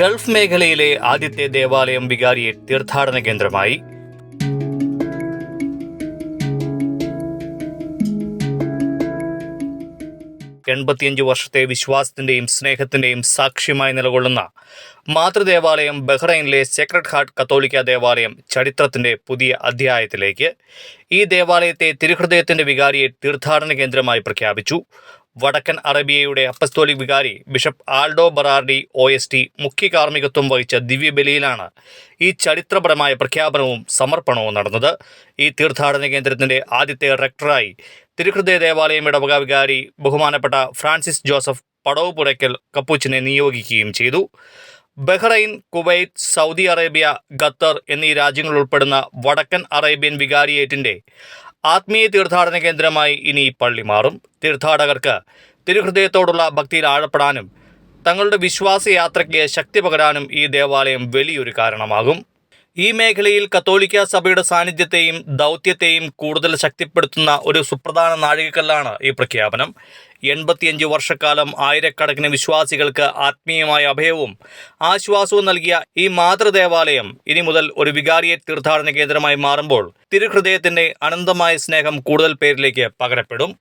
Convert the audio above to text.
Gulf മേഖലയിലെ ആദ്യത്തെ ദേവാലയം വികാരിയേറ്റ് തീർത്ഥാടന കേന്ദ്രമായി. എൺപത്തിയഞ്ച് വർഷത്തെ വിശ്വാസത്തിന്റെയും സ്നേഹത്തിന്റെയും സാക്ഷ്യമായി നിലകൊള്ളുന്ന മാതൃദേവാലയം ബഹ്റൈനിലെ സേക്രഡ് ഹാർട്ട് കത്തോലിക്ക ദേവാലയം ചരിത്രത്തിന്റെ പുതിയ അധ്യായത്തിലേക്ക്. ഈ ദേവാലയത്തെ തിരുഹൃദയത്തിന്റെ വികാരിയേറ്റ് തീർത്ഥാടന കേന്ദ്രമായി പ്രഖ്യാപിച്ചു. വടക്കൻ അറേബ്യയുടെ അപ്പസ്തോലിക് വികാരി ബിഷപ്പ് ആൽഡോ ബറാർഡി OST മുഖ്യ കാർമ്മികത്വം വഹിച്ച ദിവ്യബലിയിലാണ് ഈ ചരിത്രപരമായ പ്രഖ്യാപനവും സമർപ്പണവും നടന്നത്. ഈ തീർത്ഥാടന കേന്ദ്രത്തിന്റെ ആദ്യത്തെ റെക്ടറായി തിരുഹൃദയ ദേവാലയം ഇടവക വികാരി ബഹുമാനപ്പെട്ട ഫ്രാൻസിസ് ജോസഫ് പടവ് പുരയ്ക്കൽ കപ്പൂച്ചിനെ നിയോഗിക്കുകയും ചെയ്തു. Bahrain, Kuwait, Saudi Arabia, Qatar എന്നീ രാജ്യങ്ങൾ ഉൾപ്പെടുന്ന വടക്കൻ അറേബ്യൻ വികാരിയേറ്റിന്റെ ആത്മീയ തീർത്ഥാടന കേന്ദ്രമായി ഇനി പള്ളി മാറും. തീർത്ഥാടകർക്ക് തിരുഹൃദയത്തോടുള്ള ഭക്തിയിൽ ആഴപ്പെടാനും തങ്ങളുടെ വിശ്വാസയാത്രയ്ക്ക് ശക്തി പകരാനും ഈ ദേവാലയം വലിയൊരു കാരണമാകും. ഈ മേഖലയിൽ കത്തോലിക്ക സഭയുടെ സാന്നിധ്യത്തെയും ദൗത്യത്തെയും കൂടുതൽ ശക്തിപ്പെടുത്തുന്ന ഒരു സുപ്രധാന നാഴികക്കല്ലാണ് ഈ പ്രഖ്യാപനം. 85 വർഷക്കാലം ആയിരക്കണക്കിന് വിശ്വാസികൾക്ക് ആത്മീയമായ അഭയവും ആശ്വാസവും നൽകിയ ഈ മാതൃദേവാലയം ഇനി മുതൽ ഒരു വികാരിയേറ്റ് തീർത്ഥാടന കേന്ദ്രമായി മാറുമ്പോൾ തിരുഹൃദയത്തിന്റെ അനന്തമായ സ്നേഹം കൂടുതൽ പേരിലേക്ക് പകരപ്പെടും.